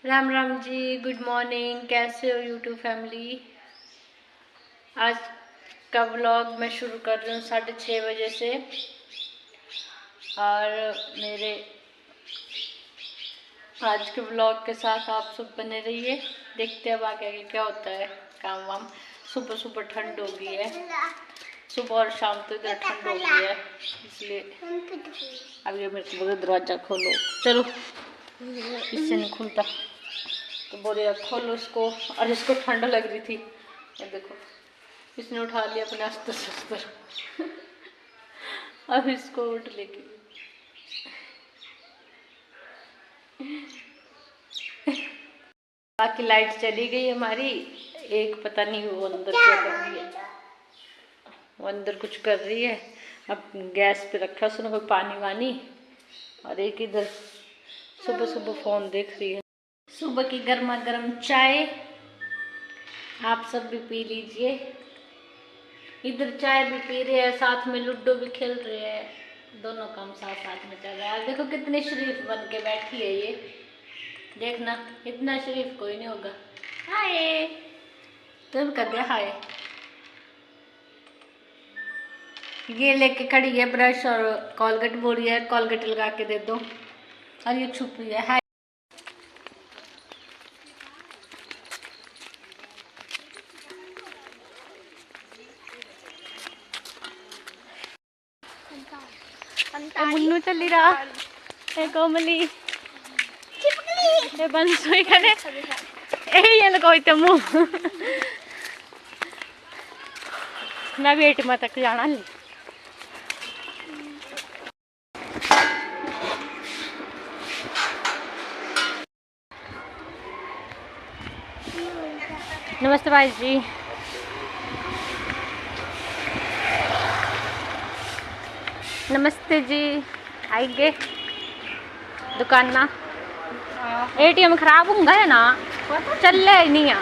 Ram Ram ji, good morning. कैसे हो YouTube family. आज का व्लॉग मैं शुरू कर रही हूँ 6:30 बजे से। और मेरे आज के व्लॉग के साथ आप सब बने रहिए। देखते हैं अब आगे आगे क्या होता है काम वाम। सुबह सुबह ठंड हो गई है, सुबह और शाम तो इधर ठंड हो गई है, इसलिए अब ये मेरे को बोले दरवाज़ा खोलो। चलो, इससे नहीं खुलता तो बोले खोलो इसको। और इसको ठंड लग रही थी और देखो इसने उठा लिया अपने अस्तर शस्तर। अब इसको उठ लेके बाकी लाइट चली गई हमारी। एक पता नहीं वो अंदर क्या कर रही है, वो अंदर कुछ कर रही है। अब गैस पे रखा उसने कोई पानी वानी, और एक इधर सुबह सुबह फोन देख रही है। सुबह की गर्मा गर्म चाय आप सब भी पी लीजिए। इधर चाय भी पी रहे हैं, साथ में लूडो भी खेल रहे हैं। दोनों काम साथ साथ में चल रहा है। देखो कितनी शरीफ बन के बैठी है ये, देखना इतना शरीफ कोई नहीं होगा। हाय, तुम कर दिया हाय। ये लेके खड़ी है ब्रश और कॉलगेट, बोल रही है कॉलगेट लगा के दे दो, और ये छुप रही है। हाय, मुन्नू चली रहा है, कोमली बंसोई करे यही लगोई तो मुँह। मैं वेट में तक जाना ली। नमस्ते भाई जी। नमस्ते जी। आएंगे दुकान ना। एटीएम खराब होंगे है ना, चल ही नहीं है।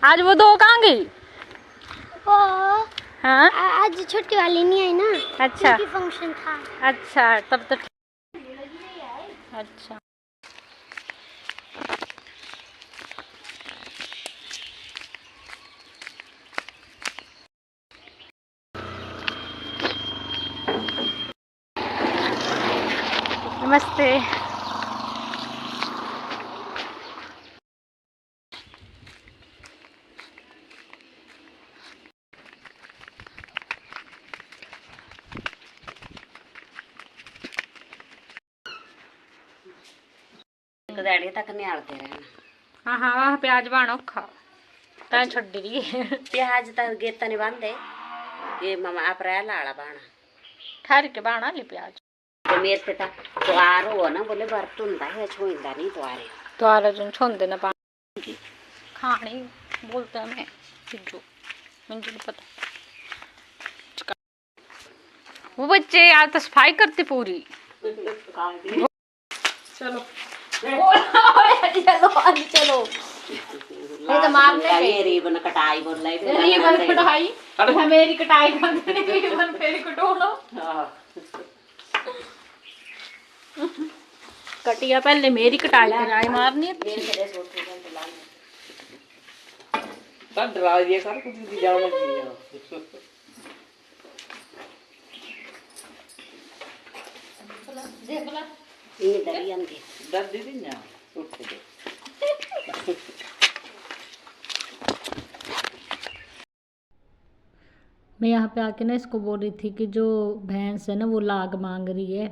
आज वो दो कहाँ गई? हाँ, आज छुट्टी वाली नहीं आई ना। अच्छा फंक्शन था। अच्छा, तब तो अच्छा। नमस्ते। गदाड़ी तक नहीं आलते रहना। हाँ हाँ, वहाँ प्याज बाणो खा ता छड़ रही है। प्याज तक गेता नहीं बांधे ये मामा अप्रैल आला बाणा ठहर के बाणा ले प्याज। तो मेरे पे तक द्वार हो ना बोले बर्तुंदा है छुइंदा नहीं द्वारे द्वारा जो छोड़ देना पानी खाने बोलता है। मैं सिद्धू मुझे नहीं पता। वो बच्चे यार तो सफाई करते पूरी। चलो चलो चलो, ये तो मारने ये रिबन कटाई बोल रही है। रिबन कटाई है, मेरी कटाई कर दे, रिबन फेरी कटोलो। कटिया पहले मेरी कटाई कराई मारनी है। तब डरा दिया कर कुछ भी जाओ मत दिया। देख ला ये डरी अंदर डर दीदी ना उठ के मैं यहाँ पे आके ना इसको बोल रही थी कि जो भैंस है ना वो लाग मांग रही है,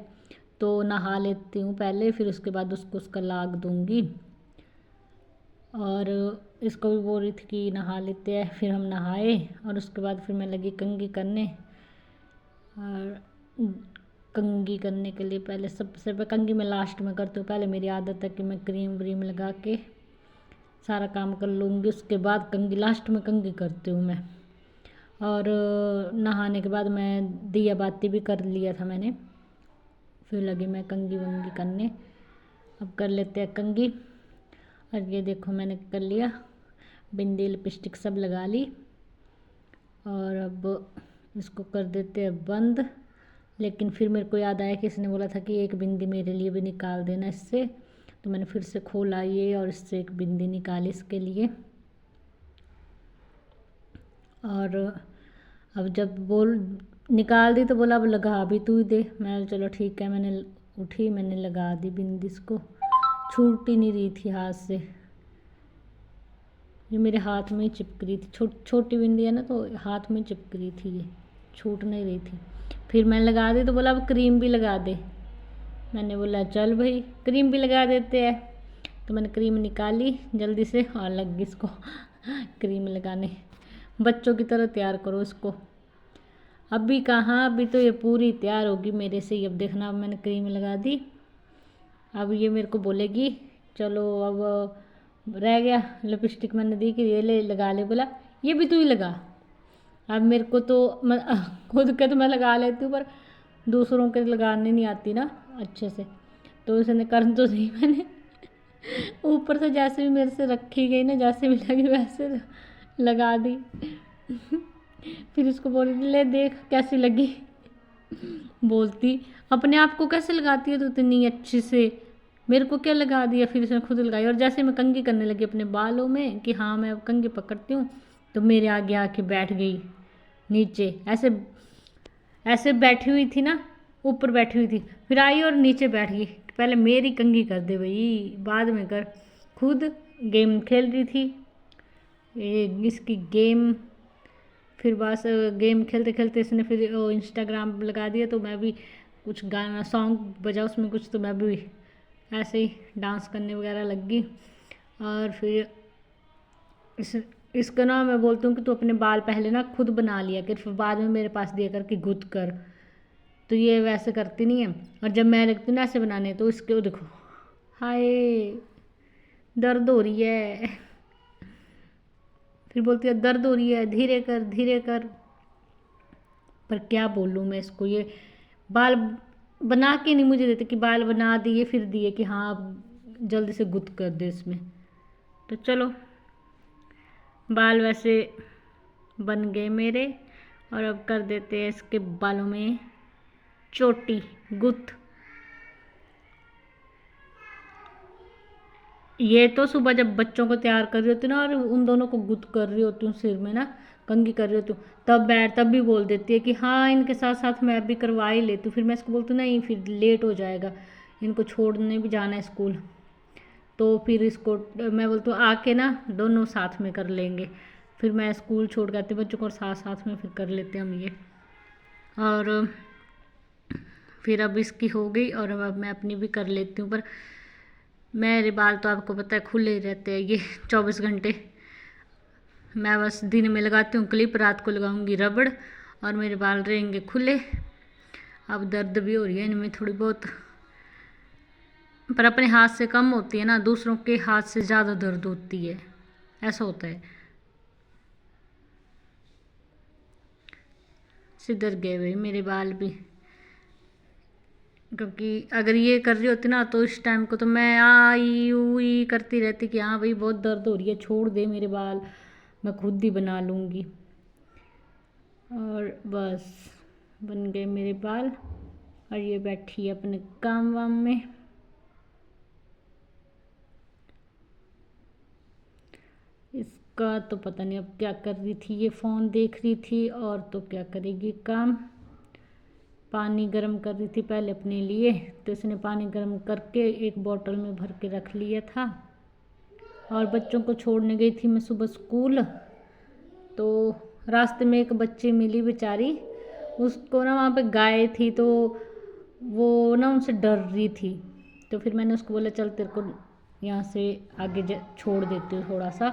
तो नहा लेती हूँ पहले, फिर उसके बाद उसको उसका लाग दूँगी। और इसको भी बोल रही थी कि नहा लेते हैं, फिर हम नहाए और उसके बाद फिर मैं लगी कंघी करने। और कंघी करने के लिए पहले सबसे पहले कंघी मैं लास्ट में करती हूँ। पहले मेरी आदत है कि मैं क्रीम व्रीम लगा के सारा काम कर लूँगी, उसके बाद कंघी, लास्ट में कंघी करती हूँ मैं। और नहाने के बाद मैं दिया बाती भी कर लिया था मैंने, फिर लगी मैं कंघी वंगी करने। अब कर लेते हैं कंघी। और ये देखो मैंने कर लिया, बिंदी लिपस्टिक सब लगा ली। और अब इसको कर देते हैं बंद। लेकिन फिर मेरे को याद आया कि इसने बोला था कि एक बिंदी मेरे लिए भी निकाल देना इससे, तो मैंने फिर से खोला ये और इससे एक बिंदी निकाली इसके लिए। और अब जब बोल निकाल दी तो बोला अब लगा भी तू ही दे। मैं चलो ठीक है, मैंने उठी, मैंने लगा दी बिंदी, इसको छूट ही नहीं रही थी हाथ से, ये मेरे हाथ में ही चिपक रही थी। छोटी बिंदी है ना तो हाथ में चिपक रही थी, ये छूट नहीं रही थी। फिर मैंने लगा दी तो बोला अब क्रीम भी लगा दे। मैंने बोला चल भाई क्रीम भी लगा देते हैं, तो मैंने क्रीम निकाली जल्दी से और लग गई इसको क्रीम लगाने। बच्चों की तरह तैयार करो इसको। अभी कहाँ, अभी तो ये पूरी तैयार होगी मेरे से ही। अब देखना, अब मैंने क्रीम लगा दी, अब ये मेरे को बोलेगी चलो अब रह गया लिपस्टिक, मैंने दी कि ये ले लगा ले, बोला ये भी तू ही लगा। अब मेरे को तो मैं खुद के तो मैं लगा लेती हूँ, पर दूसरों के लगाने नहीं आती ना अच्छे से, तो इसने कर तो सही मैंने ऊपर से जैसे भी मेरे से रखी गई ना, जैसे भी लगी वैसे लगा दी फिर इसको बोल रही ले देख कैसी लगी बोलती अपने आप को कैसे लगाती है तो इतनी अच्छी से, मेरे को क्या लगा दिया। फिर इसने खुद लगाई, और जैसे मैं कंघी करने लगी अपने बालों में कि हाँ मैं अब कंघी पकड़ती हूँ, तो मेरे आगे आके बैठ गई नीचे। ऐसे ऐसे बैठी हुई थी ना, ऊपर बैठी हुई थी, फिर आई और नीचे बैठ गई। पहले मेरी कंघी कर दे भाई, बाद में कर। खुद गेम खेल रही थी, ये इसकी गेम। फिर बस गेम खेलते खेलते इसने फिर इंस्टाग्राम लगा दिया, तो मैं भी कुछ गाना सॉन्ग बजा उसमें कुछ, तो मैं भी ऐसे ही डांस करने वगैरह लग गई। और फिर इसका ना मैं बोलती हूँ कि तू अपने बाल पहले ना खुद बना लिया कर, फिर बाद में मेरे पास दिया कर कि गुद कर, तो ये वैसे करती नहीं है। और जब मैं लगती हूँ ना ऐसे बनाने, तो इसके देखो हाय दर्द हो रही है फिर बोलती है दर्द हो रही है, धीरे कर धीरे कर। पर क्या बोलूँ मैं इसको, ये बाल बना के नहीं मुझे देते कि बाल बना दिए फिर दिए कि हाँ अब जल्दी से गुद कर दे इसमें। तो चलो बाल वैसे बन गए मेरे, और अब कर देते हैं इसके बालों में चोटी गुथ। ये तो सुबह जब बच्चों को तैयार कर रही होती ना, और उन दोनों को गुद कर रही होती हूँ सिर में ना, कंघी कर रही होती हूँ, तब भी बोल देती है कि हाँ इनके साथ साथ मैं भी करवा ही लेती हूँ। फिर मैं इसको बोलती हूँ नहीं फिर लेट हो जाएगा, इनको छोड़ने भी जाना है स्कूल, तो फिर इसको मैं बोलती हूँ आके ना दोनों साथ में कर लेंगे। फिर मैं स्कूल छोड़ के आती हूँ बच्चों को, और साथ साथ में फिर कर लेते हैं हम ये। और फिर अब इसकी हो गई, और अब मैं अपनी भी कर लेती हूँ। पर मेरे बाल तो आपको पता है खुले ही रहते हैं ये 24 घंटे। मैं बस दिन में लगाती हूँ क्लिप, रात को लगाऊंगी रबड़, और मेरे बाल रहेंगे खुले। अब दर्द भी हो रही है इनमें थोड़ी बहुत, पर अपने हाथ से कम होती है ना, दूसरों के हाथ से ज़्यादा दर्द होती है, ऐसा होता है। सिधर गए भाई मेरे बाल भी, क्योंकि अगर ये कर रही होती ना तो इस टाइम को तो मैं आई उई करती रहती कि हाँ भाई बहुत दर्द हो रही है, छोड़ दे मेरे बाल, मैं खुद ही बना लूँगी। और बस बन गए मेरे बाल, और ये बैठी है अपने काम वाम में। इसका तो पता नहीं अब क्या कर रही थी, ये फ़ोन देख रही थी, और तो क्या करेगी काम। पानी गर्म कर रही थी पहले अपने लिए, तो इसने पानी गर्म करके एक बोतल में भर के रख लिया था। और बच्चों को छोड़ने गई थी मैं सुबह स्कूल, तो रास्ते में एक बच्ची मिली बेचारी, उसको ना वहाँ पे गाय थी, तो वो ना उनसे डर रही थी। तो फिर मैंने उसको बोला चल तेरे को यहाँ से आगे छोड़ देती हूँ थोड़ा सा।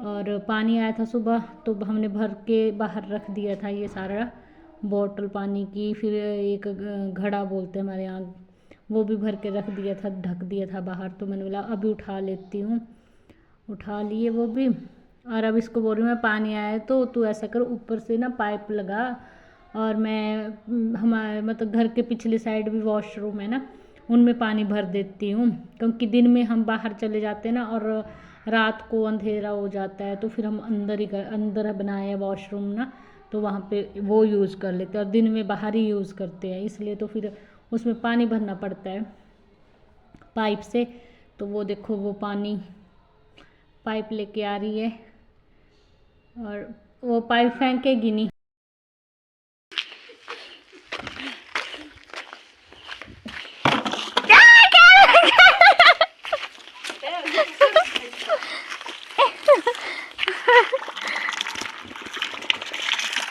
और पानी आया था सुबह, तो हमने भर के बाहर रख दिया था ये सारा बोतल पानी की। फिर एक घड़ा बोलते हैं हमारे यहाँ, वो भी भर के रख दिया था, ढक दिया था बाहर। तो मैंने बोला अभी उठा लेती हूँ, उठा लिए वो भी। और अब इसको बोल रही हूँ मैं पानी आया तो तू ऐसा कर ऊपर से ना पाइप लगा, और मैं हमारे मतलब घर के पिछले साइड भी वॉशरूम है ना, उनमें पानी भर देती हूँ। क्योंकि दिन में हम बाहर चले जाते हैं ना, और रात को अंधेरा हो जाता है, तो फिर हम अंदर बनाए हैं वॉशरूम ना, तो वहाँ पे वो यूज़ कर लेते हैं और दिन में बाहर ही यूज़ करते हैं, इसलिए तो फिर उसमें पानी भरना पड़ता है पाइप से। तो वो देखो वो पानी पाइप लेके आ रही है और वो पाइप फेंकेगी नहीं।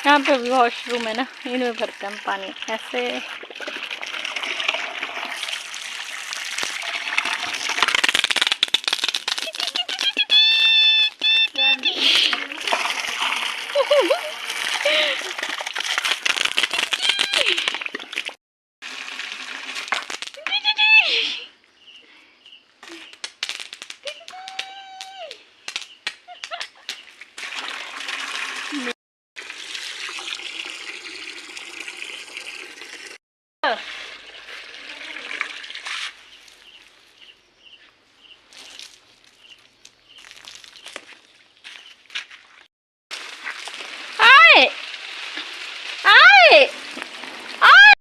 यहाँ पे वॉशरूम है ना, इनमें भरते हैं पानी ऐसे। आए आए आए।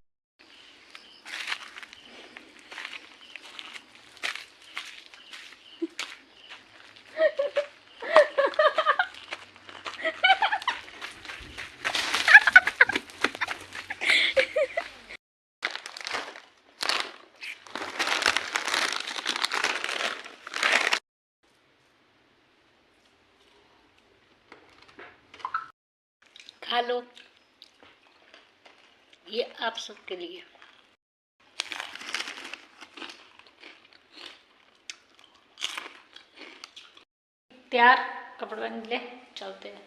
खा लो, ये आप सबके लिए। तैयार, कपड़े पहन ले, चलते हैं।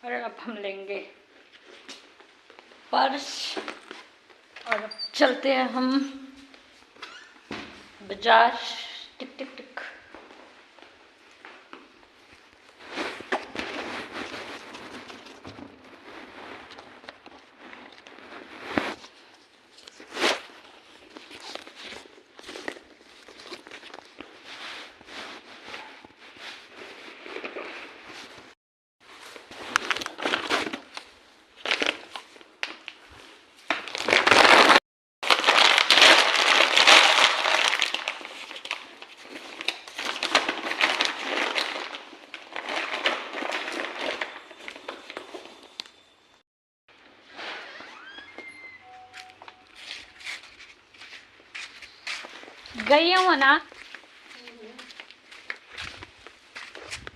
और अब हम लेंगे पर्स और अब चलते हैं हम बाजार। टिक टिक टिक। गई हूँ ना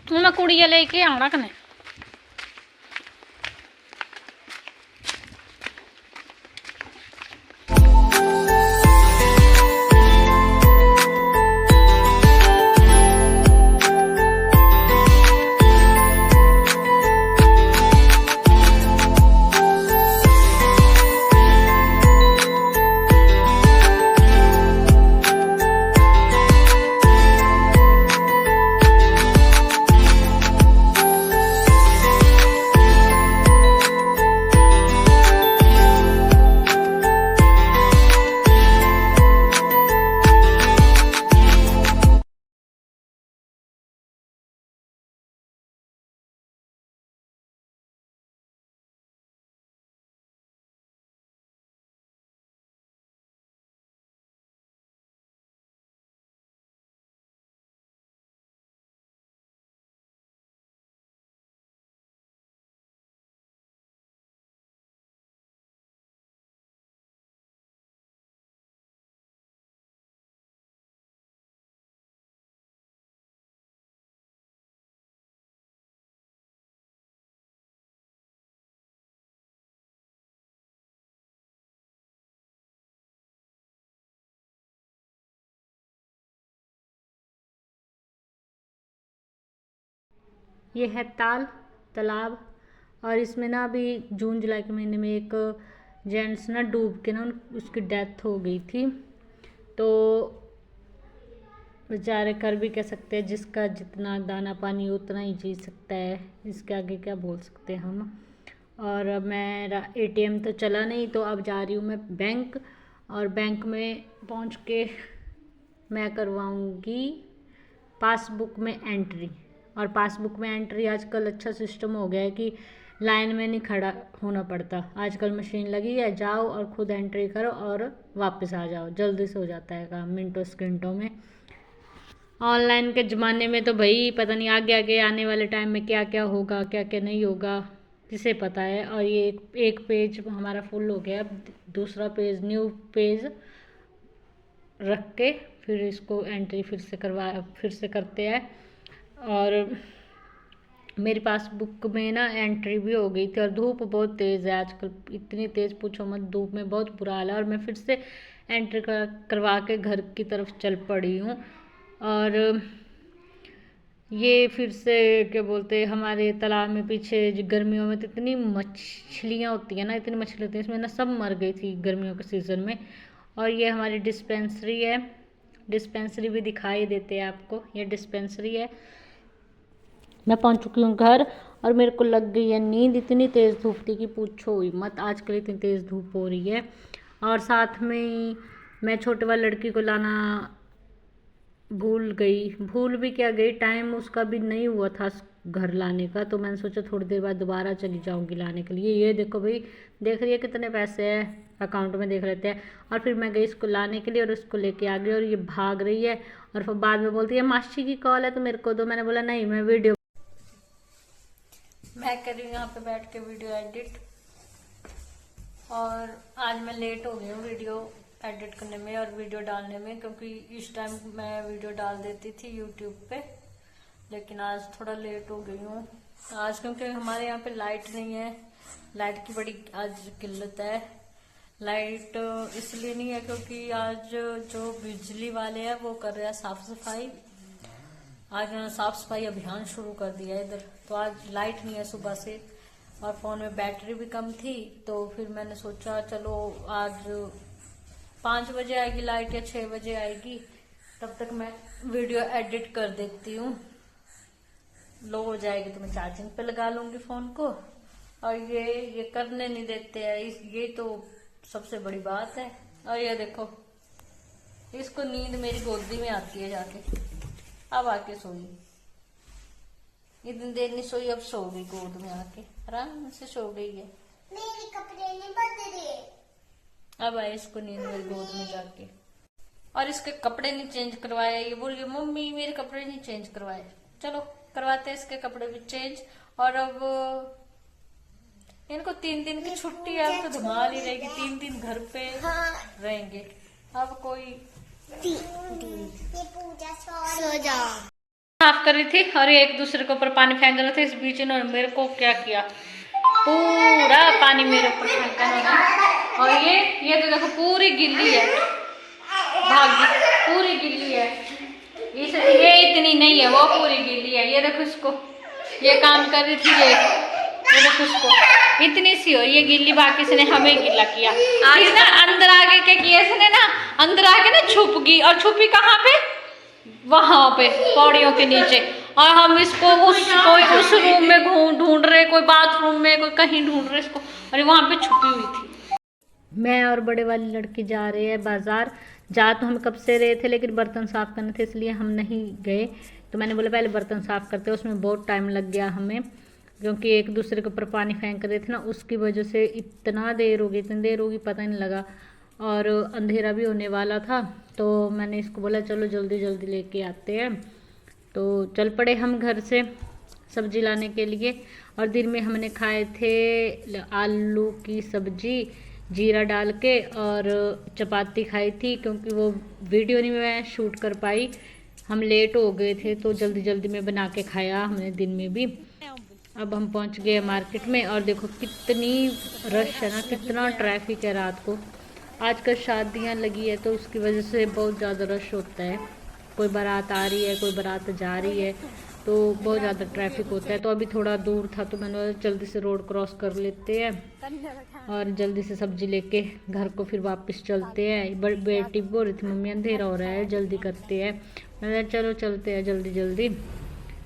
तू, मैं कुड़िया लेके आना कने। ये है तालाब और इसमें ना अभी जून जुलाई के महीने में एक जेंट्स ना डूब के ना उसकी डेथ हो गई थी। तो बेचारे कर भी कह सकते हैं, जिसका जितना दाना पानी उतना ही जी सकता है, इसके आगे क्या बोल सकते हैं हम। और अब मेरा ATM तो चला नहीं, तो अब जा रही हूँ मैं बैंक, और बैंक में पहुँच के मैं करवाऊंगी पासबुक में एंट्री। और पासबुक में एंट्री आजकल अच्छा सिस्टम हो गया है कि लाइन में नहीं खड़ा होना पड़ता। आजकल मशीन लगी है, जाओ और खुद एंट्री करो और वापस आ जाओ, जल्दी से हो जाता है काम, मिनटों सेकंडों में। ऑनलाइन के ज़माने में तो भाई पता नहीं आगे आगे आने वाले टाइम में क्या क्या होगा, क्या क्या नहीं होगा, किसे पता है। और ये एक पेज हमारा फुल हो गया, अब दूसरा पेज, न्यू पेज रख के फिर इसको एंट्री फिर से करते हैं। और मेरी पासबुक में ना एंट्री भी हो गई थी। और धूप बहुत तेज़ है आजकल, इतनी तेज़ पूछो मत, धूप में बहुत बुरा हाल है। और मैं फिर से एंट्री करवा के घर की तरफ चल पड़ी हूँ। और ये फिर से क्या बोलते हैं, हमारे तालाब में पीछे गर्मियों में तो इतनी मछलियाँ होती हैं ना, इतनी मछली होती है, इसमें ना सब मर गई थी गर्मियों के सीज़न में। और ये हमारी डिस्पेंसरी है, डिस्पेंसरी भी दिखाई देते हैं आपको, ये डिस्पेंसरी है। मैं पहुंच चुकी हूँ घर और मेरे को लग गई है नींद, इतनी तेज़ धूप थी कि पूछो ही मत, आजकल इतनी तेज़ धूप हो रही है। और साथ में मैं छोटे वाले लड़की को लाना भूल भी क्या गई, टाइम उसका भी नहीं हुआ था घर लाने का। तो मैंने सोचा थोड़ी देर बाद दोबारा चली जाऊंगी लाने के लिए। ये देखो भाई, देख रही है कितने पैसे हैं अकाउंट में, देख लेते हैं। और फिर मैं गई इसको लाने के लिए और उसको लेके आ गई और ये भाग रही है। और फिर बाद में बोलती है मासी की कॉल है तो मेरे को दो। मैंने बोला नहीं, मैं वीडियो कर रही हूँ यहाँ पे बैठ के वीडियो एडिट। और आज मैं लेट हो गई हूँ वीडियो एडिट करने में और वीडियो डालने में, क्योंकि इस टाइम मैं वीडियो डाल देती थी यूट्यूब पे, लेकिन आज थोड़ा लेट हो गई हूँ। आज क्योंकि हमारे यहाँ पे लाइट नहीं है, लाइट की बड़ी आज किल्लत है। लाइट इसलिए नहीं है क्योंकि आज जो बिजली वाले हैं वो कर रहे हैं साफ सफाई। आज उन्होंने साफ सफाई अभियान शुरू कर दिया है इधर, तो आज लाइट नहीं है सुबह से। और फोन में बैटरी भी कम थी, तो फिर मैंने सोचा चलो आज 5 बजे आएगी लाइट या 6 बजे आएगी, तब तक मैं वीडियो एडिट कर देती हूँ। लो हो जाएगी तो मैं चार्जिंग पे लगा लूंगी फोन को। और ये करने नहीं देते हैं, ये तो सबसे बड़ी बात है। और ये देखो, इसको नींद मेरी गोदी में आती है जाके, अब आके सोई, इतनी देर नहीं सोई, अब सो गई गोद में आके, आराम से सो गई है। मेरे कपड़े नहीं बदले, अब आए इसको नींद मेरी गोद में जाके। और इसके कपड़े नहीं चेंज करवाए, ये बोल रही मम्मी मेरे कपड़े नहीं चेंज करवाए। चलो करवाते हैं इसके कपड़े भी चेंज। और अब इनको 3 दिन की छुट्टी है, अब तो धमाल ही रहेगी, 3 दिन घर पे रहेंगे। अब कोई सो जाओ। साफ कर रही थी और ये एक दूसरे के ऊपर पानी फेंक रहे थे। इस बीच इन्होंने मेरे को क्या किया, पूरा पानी मेरे ऊपर फेंका इन्होंने। और ये तो देखो पूरी गिल्ली है, भागी पूरी गिल्ली है। ये इतनी नहीं है, वो पूरी गिल्ली है। ये देखो इसको, ये काम कर रही थी, ये देखो इसको, इतनी सी हो ये गिल्ली, बाकी इसने हमें गिल्ला किया। आज ना अंदर आगे क्या किया इसने ना, अंदर आके ना छुप गई। और छुपी कहाँ पे, वहां पे पौड़ियों के नीचे। और हम इसको कोई उस रूम में ढूंढ रहे, कोई बाथरूम में, कोई कहीं ढूंढ रहे इसको, और वहां पे छुपी हुई थी। मैं और बड़े वाली लड़की जा रहे हैं बाजार। जा तो हम कब से रहे थे, लेकिन बर्तन साफ करने थे इसलिए हम नहीं गए। तो मैंने बोला पहले बर्तन साफ करते, उसमें बहुत टाइम लग गया हमें, क्योंकि एक दूसरे के ऊपर पानी फेंक रहे थे ना, उसकी वजह से इतनी देर होगी पता नहीं लगा। और अंधेरा भी होने वाला था, तो मैंने इसको बोला चलो जल्दी जल्दी लेके आते हैं। तो चल पड़े हम घर से सब्जी लाने के लिए। और दिन में हमने खाए थे आलू की सब्जी जीरा डाल के, और चपाती खाई थी, क्योंकि वो वीडियो नहीं मैं शूट कर पाई, हम लेट हो गए थे, तो जल्दी जल्दी में बना के खाया हमने दिन में भी। अब हम पहुंच गए मार्केट में और देखो कितनी रश है ना, कितना ट्रैफिक है रात को। आजकल शादियां लगी है तो उसकी वजह से बहुत ज़्यादा रश होता है। कोई बारात आ रही है, कोई बारात जा रही है, तो बहुत ज़्यादा ट्रैफिक होता है। तो अभी थोड़ा दूर था तो मैंने जल्दी से रोड क्रॉस कर लेते हैं और जल्दी से सब्जी लेके घर को फिर वापस चलते हैं। बेटी बोल रही थी मम्मी अंधेरा हो रहा है जल्दी करते हैं, मैंने चलो चलते हैं जल्दी जल्दी।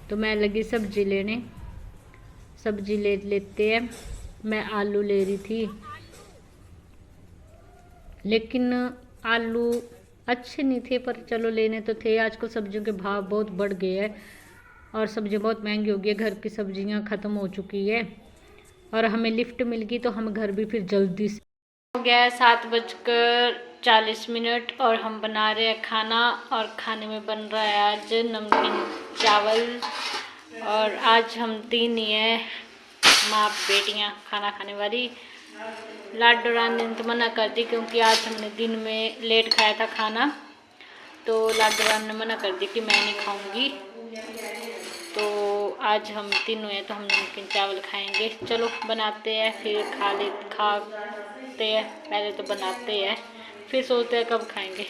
तो मैं लगी सब्जी लेने, सब्जी ले लेते हैं। मैं आलू ले रही थी, लेकिन आलू अच्छे नहीं थे, पर चलो लेने तो थे। आजकल सब्जियों के भाव बहुत बढ़ गए हैं और सब्जियां बहुत महंगी हो गई है। घर की सब्जियां ख़त्म हो चुकी है और हमें लिफ्ट मिल गई तो हम घर भी फिर जल्दी से हो गया। 7:40 और हम बना रहे हैं खाना और खाने में बन रहा है आज नमकीन चावल। और आज हम 3 ही हैं माँ बेटियाँ खाना खाने वाली। लाडो रानी ने तो मना कर दी क्योंकि आज हमने दिन में लेट खाया था खाना, तो लाडो रानी ने मना कर दी कि मैं नहीं खाऊंगी। तो आज हम तीनों हैं तो हम नमकीन चावल खाएंगे। चलो बनाते हैं फिर खाते हैं। पहले तो बनाते हैं फिर सोचते हैं कब खाएंगे।